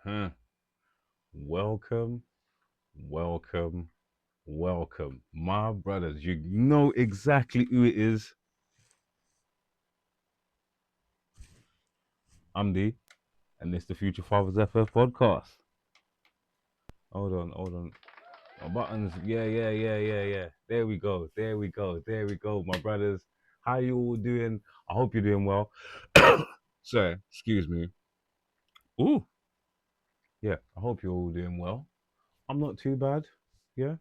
Huh. Welcome, welcome, welcome. My brothers, you know exactly who it is. I'm D, and it's the Future Fathers FF podcast. Hold on. My buttons, yeah. There we go, my brothers. How you all doing? I hope you're doing well. Sorry, excuse me. Ooh, yeah, I hope you're all doing well. I'm not too bad. Yeah.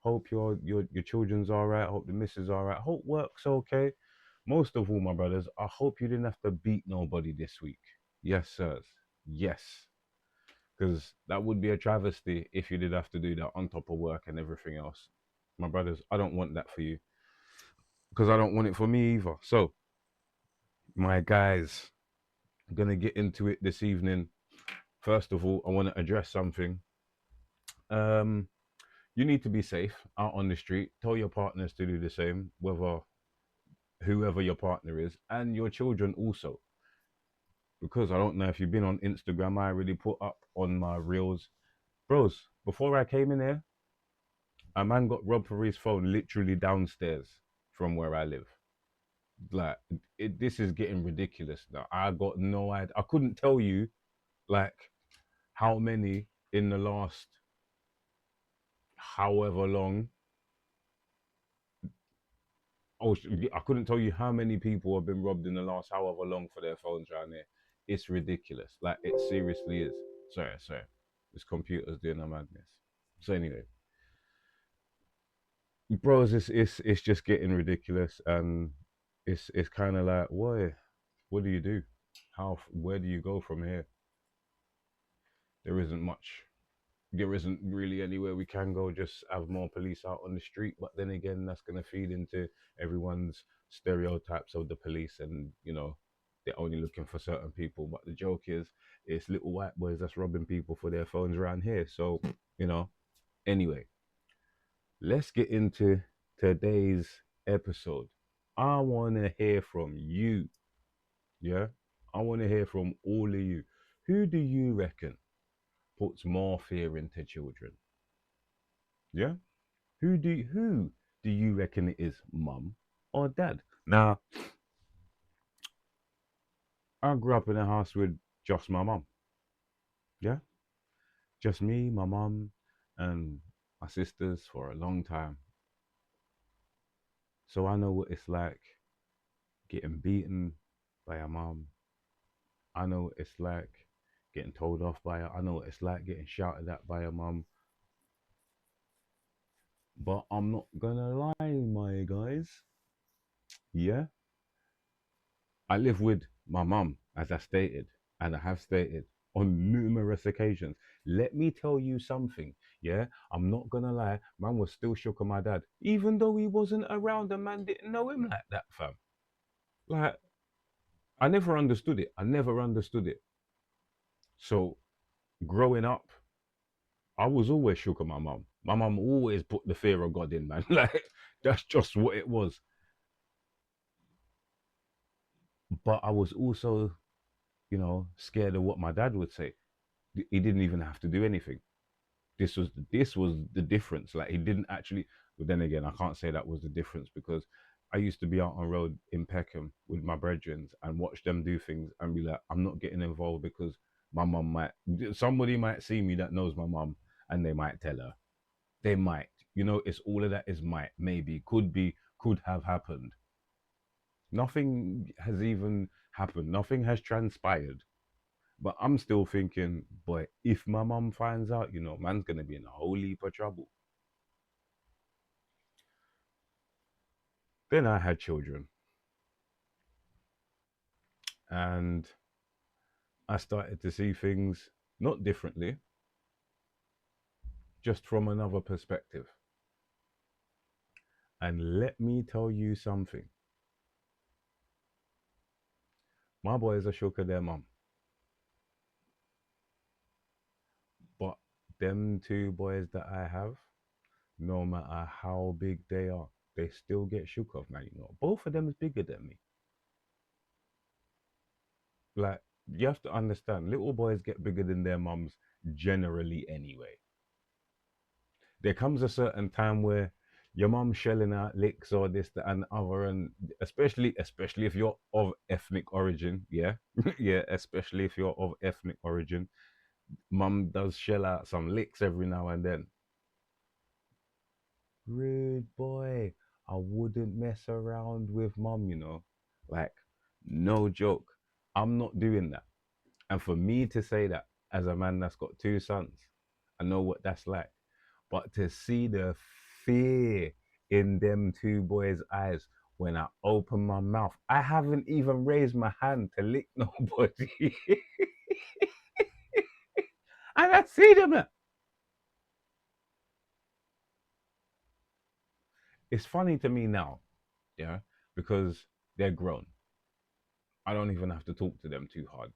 Hope your children's all right. Hope the missus all right. Hope work's okay. Most of all, my brothers, I hope you didn't have to beat nobody this week. Yes, sirs. Yes, because that would be a travesty if you did have to do that on top of work and everything else. My brothers, I don't want that for you because I don't want it for me either. So, my guys, I'm gonna get into it this evening. First of all, I want to address something. Um, you need to be safe out on the street. Tell your partners to do the same, whether whoever your partner is, and your children also. Because I don't know if you've been on Instagram, I already put up on my reels. Bros, before I came in here, a man got robbed for his phone literally downstairs from where I live. Like, this is getting ridiculous now. I got no idea. I couldn't tell you, like, how many in the last however long. Oh, I couldn't tell you how many people have been robbed in the last however long for their phones around here. It's ridiculous. Like, it seriously is. Sorry. This computer's doing a madness. So anyway, bros, it's just getting ridiculous, and it's kind of like, what do you do? Where do you go from here? There isn't much. There isn't really anywhere we can go. Just have more police out on the street. But then again, that's gonna feed into everyone's stereotypes of the police, and they're only looking for certain people. But the joke is, it's little white boys that's robbing people for their phones around here. So you know. Anyway, let's get into today's episode. I want to hear from you. Yeah, I want to hear from all of you. Who do you reckon puts more fear into children? Yeah, who do you reckon it is, mum or dad? Now, I grew up in a house with just my mum. Yeah, just me, my mum, and my sisters for a long time. So I know what it's like getting beaten by a mum. I know what it's like getting told off by her. I know what it's like getting shouted at by a mum. But I'm not gonna lie, my guys. Yeah, I live with my mum, as I stated, and I have stated on numerous occasions. Let me tell you something. Yeah, I'm not gonna lie. Man was still shook on my dad, even though he wasn't around. The man didn't know him like that, fam. Like, I never understood it. I never understood it. So growing up, I was always shook on my mum. My mum always put the fear of God in, man. Like, that's just what it was. But I was also, scared of what my dad would say. He didn't even have to do anything. This was the difference. Like, he didn't actually. But then again, I can't say that was the difference, because I used to be out on road in Peckham with my brethren and watch them do things and be like, I'm not getting involved, because my mum might, somebody might see me that knows my mum, and they might tell her. They might. It's all of that is might, maybe, could be, could have happened. Nothing has even happened. Nothing has transpired. But I'm still thinking, boy, if my mum finds out, man's gonna be in a whole heap of trouble. Then I had children, and I started to see things not differently, just from another perspective. And let me tell you something. My boys are shook at their mum, but them two boys that I have, no matter how big they are, they still get shook off, man. Both of them is bigger than me. Like, You have to understand, little boys get bigger than their mums generally anyway. There comes a certain time where your mum's shelling out licks or this, that, and the other, and especially if you're of ethnic origin, yeah, yeah, especially if you're of ethnic origin, mum does shell out some licks every now and then. Rude boy, I wouldn't mess around with mum, like no joke. I'm not doing that. And for me to say that as a man that's got two sons, I know what that's like. But to see the fear in them two boys' eyes when I open my mouth, I haven't even raised my hand to lick nobody. And I see them. It's funny to me now, yeah, because they're grown. I don't even have to talk to them too hard.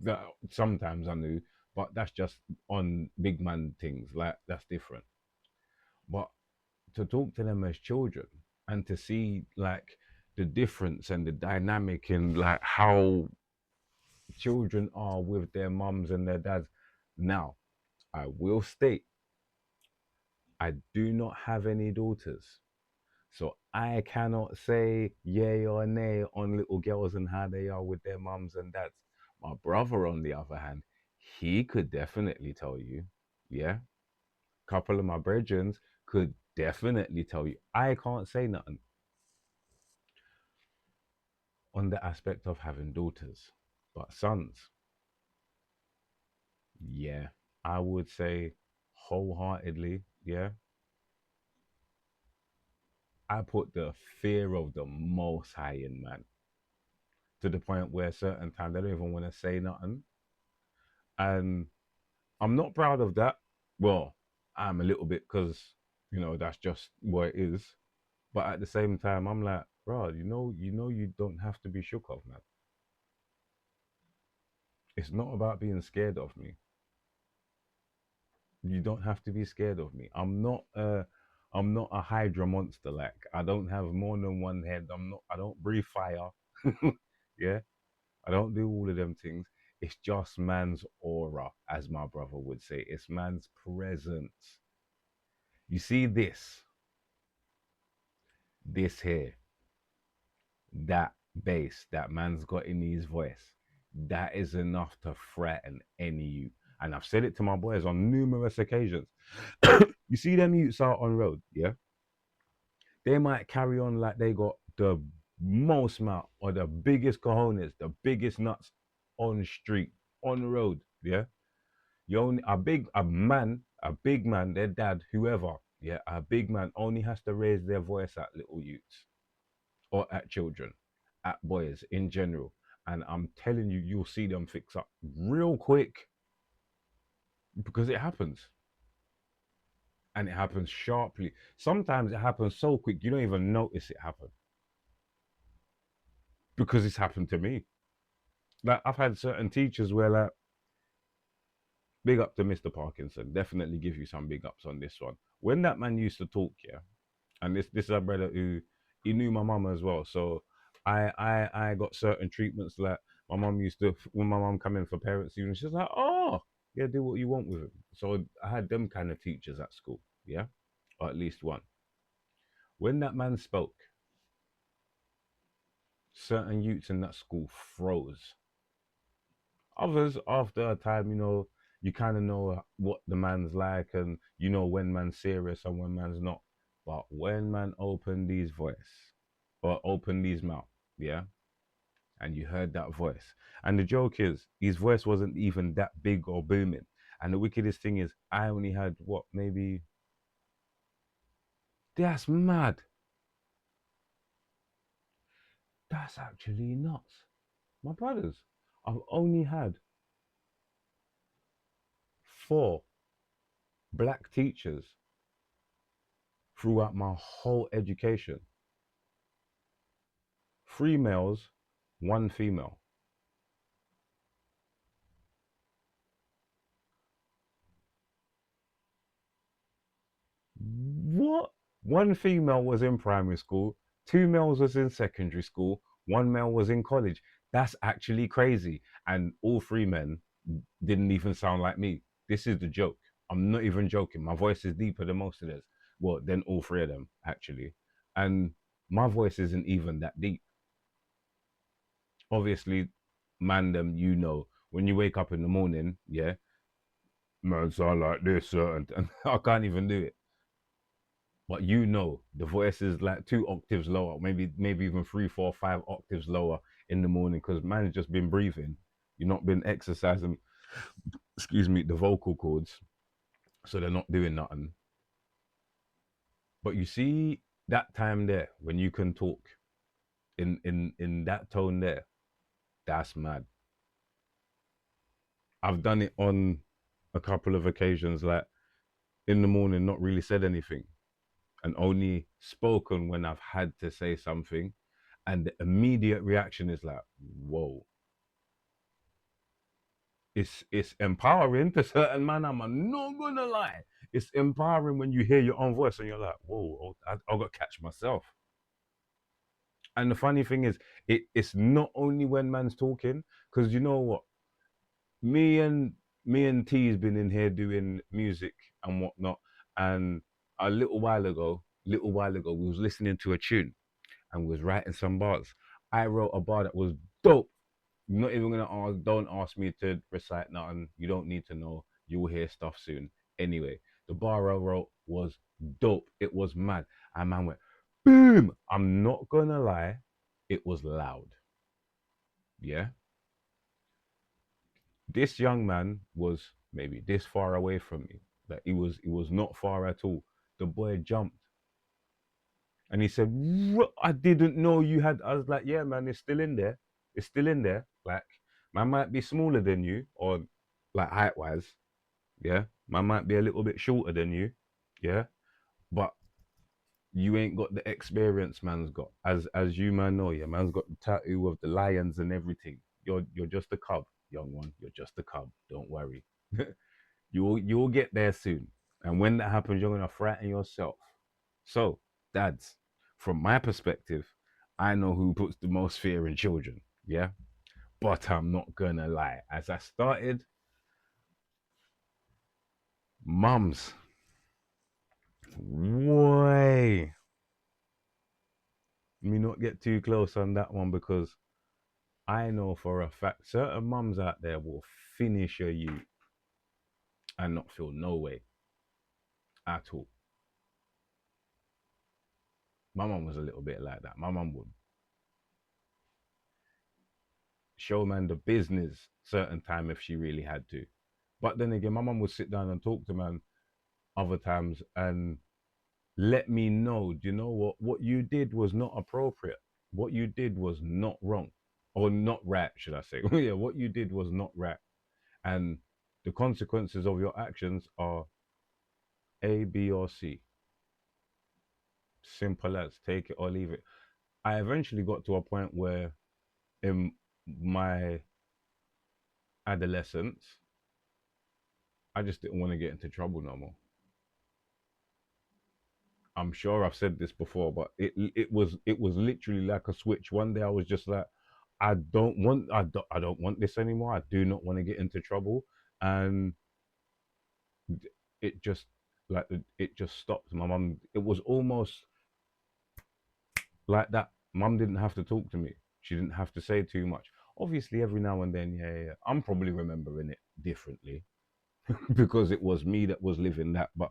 That sometimes I do, but that's just on big man things. Like that's different. But to talk to them as children and to see like the difference and the dynamic in like how children are with their mums and their dads. Now, I will state I do not have any daughters. So I cannot say yay or nay on little girls and how they are with their mums and dads. My brother, on the other hand, he could definitely tell you. Yeah. Couple of my brethren could definitely tell you. I can't say nothing on the aspect of having daughters. But sons, yeah, I would say wholeheartedly, yeah, I put the fear of the most high in man to the point where certain times they don't even want to say nothing. And I'm not proud of that. Well, I'm a little bit because, that's just what it is. But at the same time, I'm like, bro, you don't have to be shook of, man. It's not about being scared of me. You don't have to be scared of me. I'm not a Hydra monster. Like I don't have more than one head. I don't breathe fire. Yeah. I don't do all of them things. It's just man's aura, as my brother would say. It's man's presence. You see this here, that bass that man's got in his voice, that is enough to threaten any youth. And I've said it to my boys on numerous occasions. You see them youths out on road, yeah? They might carry on like they got the most amount or the biggest cojones, the biggest nuts on street, on the road, yeah? You only a big man, their dad, whoever, yeah, a big man only has to raise their voice at little youths or at children, at boys in general. And I'm telling you, you'll see them fix up real quick because it happens. And it happens sharply. Sometimes it happens so quick you don't even notice it happen because it's happened to me. Like I've had certain teachers where like big up to Mr. Parkinson. Definitely give you some big ups on this one. When that man used to talk, yeah, and this is a brother who he knew my mum as well. So I got certain treatments like my mum used to when my mum come in for parents' evening, she's like, oh yeah, do what you want with him. So I had them kind of teachers at school, yeah, or at least one. When that man spoke, certain youths in that school froze. Others, after a time, you kind of know what the man's like and you know when man's serious and when man's not. But when man opened his voice or opened his mouth, yeah, and you heard that voice. And the joke is, his voice wasn't even that big or booming. And the wickedest thing is, I only had what, maybe, that's mad. That's actually nuts. My brothers, I've only had four black teachers throughout my whole education. Three males, one female. What? One female was in primary school, two males was in secondary school, one male was in college. That's actually crazy. And all three men didn't even sound like me. This is the joke. I'm not even joking. My voice is deeper than most of theirs. Well, than all three of them, actually. And my voice isn't even that deep. Obviously, man, them, when you wake up in the morning, yeah, man, sound like this, and I can't even do it. But the voice is like 2 octaves lower, maybe even 3, 4, 5 octaves lower in the morning because man's just been breathing. You've not been exercising, excuse me, the vocal cords, so they're not doing nothing. But you see that time there when you can talk in that tone there, that's mad. I've done it on a couple of occasions, like in the morning, not really said anything and only spoken when I've had to say something. And the immediate reaction is like, whoa. It's empowering to certain man. I'm not gonna lie. It's empowering when you hear your own voice and you're like, whoa, I got to catch myself. And the funny thing is, it's not only when man's talking, because you know what? Me and me and T's been in here doing music and whatnot. And a little while ago, we was listening to a tune and was writing some bars. I wrote a bar that was dope. I'm not even gonna ask. Don't ask me to recite nothing. You don't need to know. You will hear stuff soon. Anyway, the bar I wrote was dope. It was mad. And man went boom. I'm not gonna lie. It was loud. Yeah. This young man was maybe this far away from me. Like he was not far at all. The boy jumped and he said, I didn't know you had. I was like, yeah, man, it's still in there. It's still in there. Like, man might be smaller than you or like height wise. Yeah. Man might be a little bit shorter than you. Yeah. But you ain't got the experience man's got. As you man know, yeah, man's got the tattoo of the lions and everything. You're just a cub, young one. You're just a cub. Don't worry. You'll get there soon. And when that happens, you're gonna frighten yourself. So, dads, from my perspective, I know who puts the most fear in children. Yeah. But I'm not gonna lie. As I started, mums, way. Let me not get too close on that one because I know for a fact certain mums out there will finish a you and not feel no way at all. My mum was a little bit like that. My mum would show man the business certain time if she really had to. But then again, my mum would sit down and talk to man other times and let me know, do you know what? What you did was not appropriate. What you did was not wrong. Or not right, should I say. Yeah, what you did was not right. And the consequences of your actions are A, B, or C. Simple as take it or leave it. I eventually got to a point where in my adolescence, I just didn't want to get into trouble no more. I'm sure I've said this before, but it was literally like a switch. One day I was just like, I don't want this anymore. I do not want to get into trouble, and it just it just stopped. My mum. It was almost like that. Mum didn't have to talk to me. She didn't have to say too much. Obviously, every now and then, yeah, yeah, I'm probably remembering it differently because it was me that was living that. But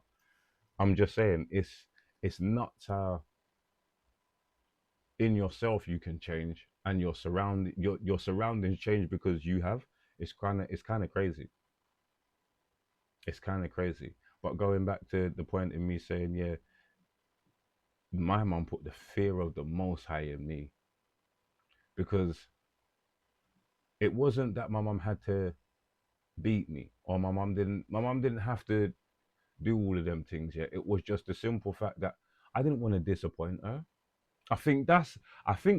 I'm just saying, it's nuts how in yourself you can change and your surroundings change because you have. It's kind of crazy. It's kind of crazy. But going back to the point in me saying, yeah, my mom put the fear of the most high in me because it wasn't that my mom had to beat me or my mom didn't have to do all of them things yet. It was just the simple fact that I didn't want to disappoint her. I think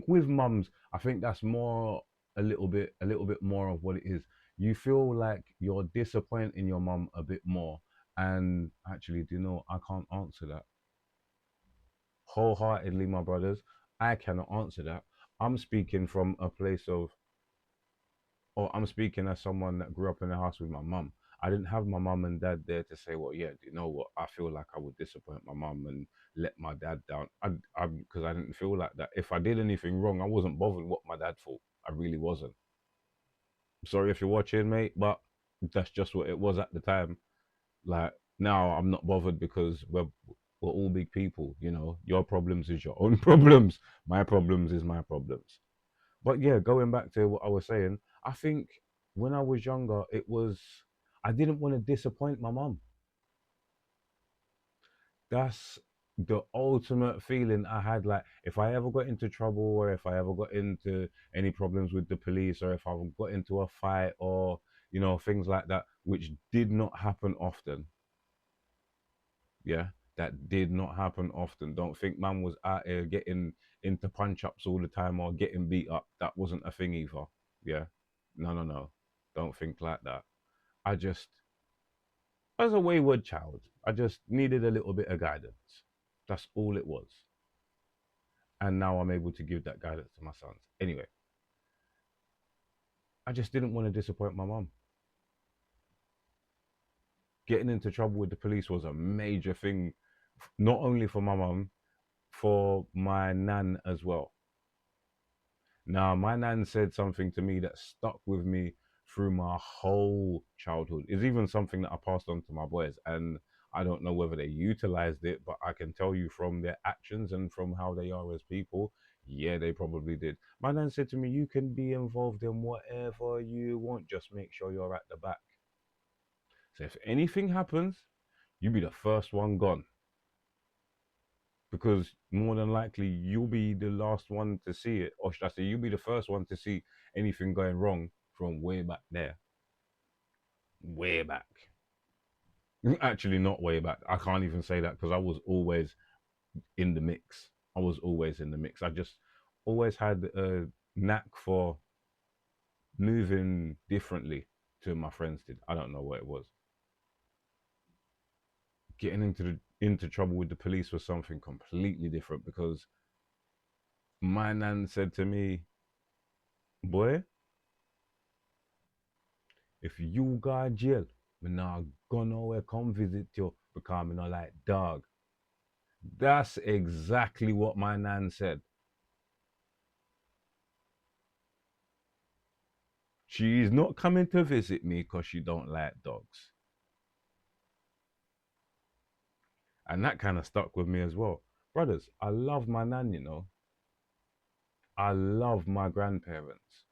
with mums, I think that's more a little bit more of what it is. You feel like you're disappointing your mum a bit more. And actually, do you know, I can't answer that. Wholeheartedly, my brothers, I cannot answer that. I'm speaking from a place of or I'm speaking as someone that grew up in a house with my mum. I didn't have my mum and dad there to say, well, yeah, do you know what? I feel like I would disappoint my mum and let my dad down. Because I didn't feel like that. If I did anything wrong, I wasn't bothered what my dad thought. I really wasn't. Sorry if you're watching, mate, but that's just what it was at the time. Like now, I'm not bothered because we're all big people. You know, your problems is your own problems. My problems is my problems. But yeah, going back to what I was saying, I think when I was younger, I didn't want to disappoint my mum. That's the ultimate feeling I had. Like, if I ever got into trouble, or if I ever got into any problems with the police, or if I got into a fight, or, things like that, which did not happen often. Yeah, that did not happen often. Don't think man was out here getting into punch ups all the time or getting beat up. That wasn't a thing either. Yeah. No, no, no. Don't think like that. I just, as a wayward child, I just needed a little bit of guidance. That's all it was. And now I'm able to give that guidance to my sons. Anyway, I just didn't want to disappoint my mum. Getting into trouble with the police was a major thing, not only for my mum, for my nan as well. Now, my nan said something to me that stuck with me through my whole childhood. It's even something that I passed on to my boys, and I don't know whether they utilized it, but I can tell you from their actions and from how they are as people, yeah, they probably did. My nan said to me, "You can be involved in whatever you want, just make sure you're at the back. So if anything happens, you be the first one gone." Because more than likely you'll be the last one to see it, or should I say, you'll be the first one to see anything going wrong from way back there, way back. Actually, not way back. I can't even say that because I was always in the mix. I was always in the mix. I just always had a knack for moving differently to my friends did. I don't know what it was. Getting into trouble with the police was something completely different because my nan said to me, "Boy, if you go to jail, me nah go nowhere come visit you because me not like dog." That's exactly what my nan said. She's not coming to visit me because she don't like dogs. And that kind of stuck with me as well. Brothers, I love my nan. I love my grandparents.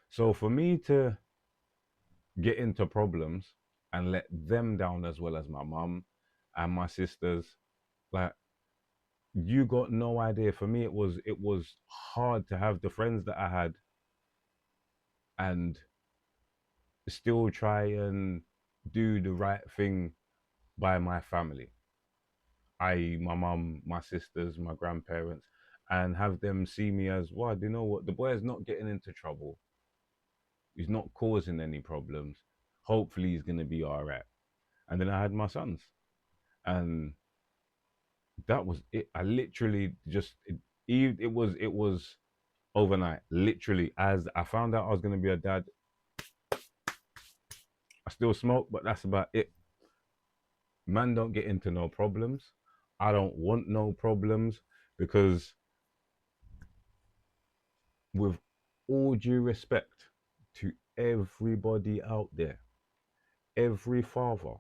So for me to get into problems and let them down as well as my mum and my sisters, like, you got no idea. For me, it was hard to have the friends that I had and still try and do the right thing by my family, i.e., my mum, my sisters, my grandparents, and have them see me as, well, you know what, the boy is not getting into trouble. He's not causing any problems. Hopefully, he's gonna be all right. And then I had my sons, and that was it. I literally just it was overnight. Literally, as I found out I was gonna be a dad, I still smoke, but that's about it. Man, don't get into no problems. I don't want no problems because, with all due respect to everybody out there, every father,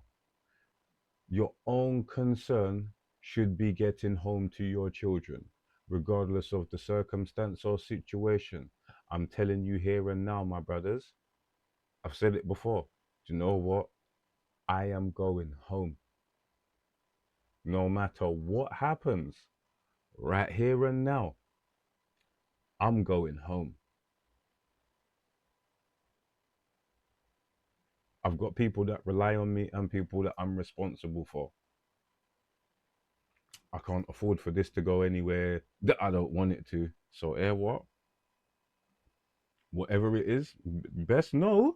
your own concern should be getting home to your children, regardless of the circumstance or situation. I'm telling you here and now, my brothers, I've said it before. Do you know what? I am going home. No matter what happens, right here and now, I'm going home. I've got people that rely on me and people that I'm responsible for. I can't afford for this to go anywhere that I don't want it to. So, what? Whatever it is, best know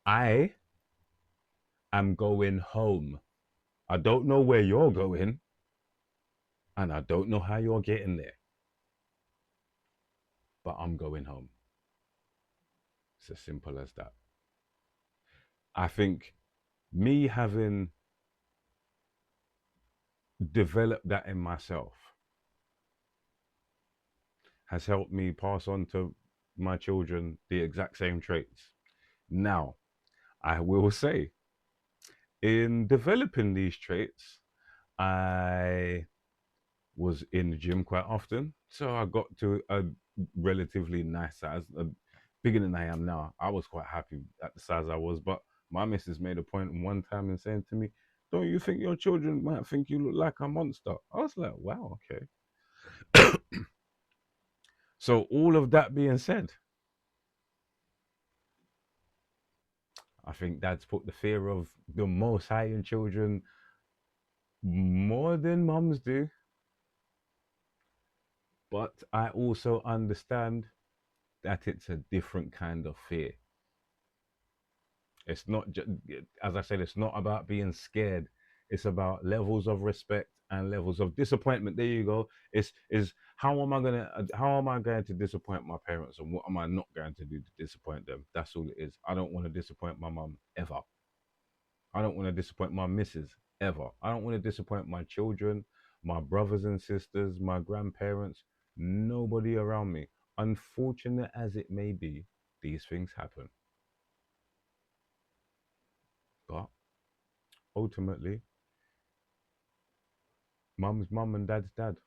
I am going home. I don't know where you're going, and I don't know how you're getting there, but I'm going home. It's as simple as that. I think me having developed that in myself has helped me pass on to my children the exact same traits. Now, I will say, in developing these traits, I was in the gym quite often. So I got to a relatively nice size, bigger than I am now. I was quite happy at the size I was, but my missus made a point one time in saying to me, "Don't you think your children might think you look like a monster?" I was like, "Wow, okay." So all of that being said, I think Dad's put the fear of the Most High in children more than mums do. But I also understand that it's a different kind of fear. It's not just, as I said, it's not about being scared. It's about levels of respect and levels of disappointment. There you go. Is how am I going to disappoint my parents, and what am I not going to do to disappoint them? That's all it is. I don't want to disappoint my mum ever. I don't want to disappoint my missus ever. I don't want to disappoint my children, my brothers and sisters, my grandparents, nobody around me. Unfortunate as it may be, these things happen. But ultimately, mum's mum and dad's dad.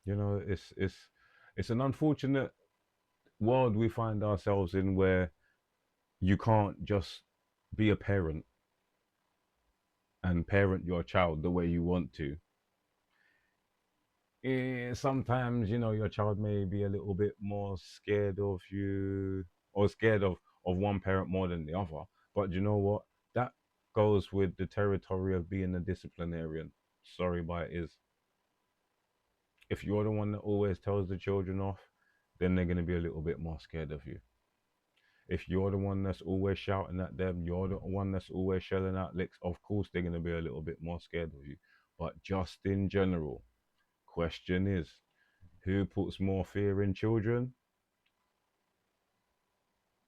You know, it's an unfortunate world we find ourselves in where you can't just be a parent and parent your child the way you want to. Sometimes your child may be a little bit more scared of you, or scared of one parent more than the other. But you know what? That goes with the territory of being a disciplinarian. Sorry, but it is. If you're the one that always tells the children off, then they're going to be a little bit more scared of you. If you're the one that's always shouting at them, you're the one that's always shelling out licks, of course they're going to be a little bit more scared of you. But just in general, question is, who puts more fear in children?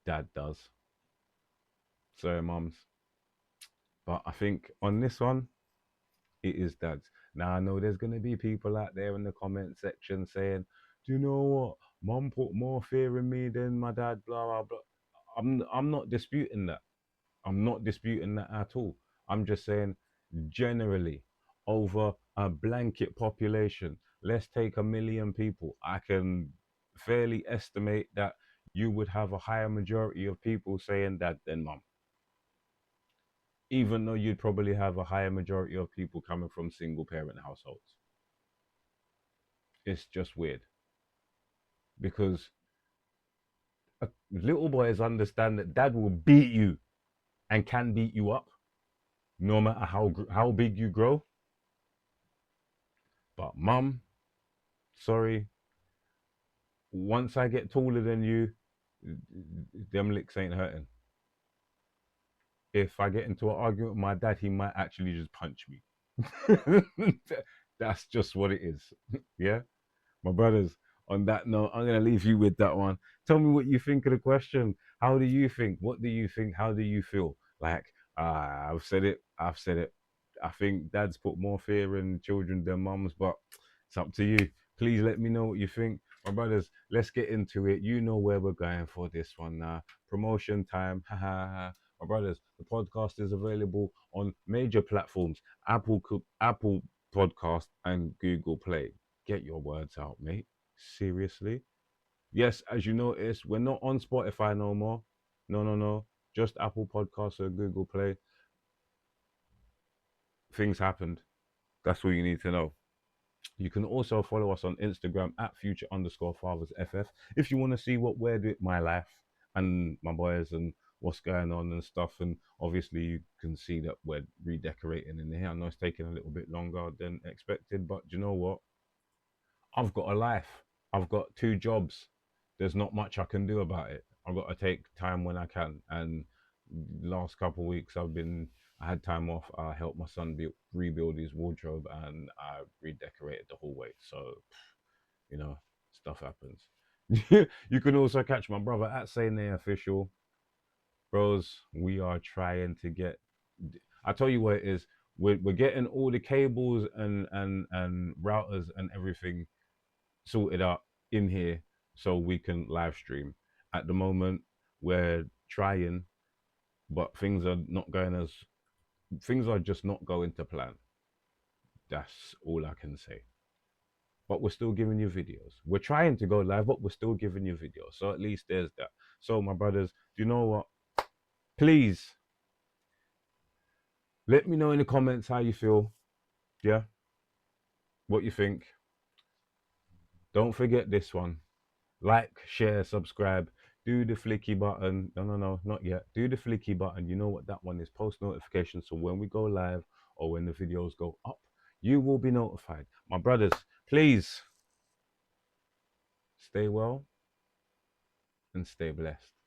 Dad does. Sorry, mums. But I think on this one, it is dad's. Now I know there's gonna be people out there in the comment section saying, "Do you know what? Mum put more fear in me than my dad." Blah blah blah. I'm not disputing that. I'm not disputing that at all. I'm just saying, generally, over a blanket population, let's take 1 million people. I can fairly estimate that you would have a higher majority of people saying dad than mum, even though you'd probably have a higher majority of people coming from single parent households. It's just weird because little boys understand that dad will beat you and can beat you up no matter how big you grow. But mum, sorry, once I get taller than you, them licks ain't hurting. If I get into an argument with my dad, he might actually just punch me. That's just what it is. Yeah. My brothers, on that note, I'm going to leave you with that one. Tell me what you think of the question. How do you think? What do you think? How do you feel? Like, I've said it. I've said it. I think dads put more fear in children than mums, but it's up to you. Please let me know what you think. My brothers, let's get into it. You know where we're going for this one now. Promotion time. Ha ha ha. My brothers, the podcast is available on major platforms: Apple Podcast and Google Play. Get your words out, mate. Seriously. Yes, as you notice, we're not on Spotify no more. No, no, no. Just Apple Podcasts and Google Play. Things happened. That's all you need to know. You can also follow us on Instagram at future underscore fathers FF if you want to see what we're doing, my life and my boys, and what's going on and stuff. And obviously, you can see that we're redecorating in here. I know it's taking a little bit longer than expected, but you know what? I've got a life. I've got 2 jobs. There's not much I can do about it. I've got to take time when I can. And last couple of weeks, I've been I had time off. I helped my son rebuild his wardrobe, and I redecorated the hallway. So, you know, stuff happens. You can also catch my brother at Say Official. Bros, we are trying to get. I tell you what it is. We're getting all the cables and routers and everything sorted out in here so we can live stream. At the moment, we're trying, but things are just not going to plan. That's all I can say. But we're still giving you videos. We're trying to go live, but we're still giving you videos. So at least there's that. So my brothers, do you know what? Please let me know in the comments how you feel. Yeah, what you think. Don't forget this one. Like, share, subscribe. Do the flicky button. No, no, no, not yet. Do the flicky button. You know what that one is? Post notifications. So when we go live or when the videos go up, you will be notified. My brothers, please stay well and stay blessed.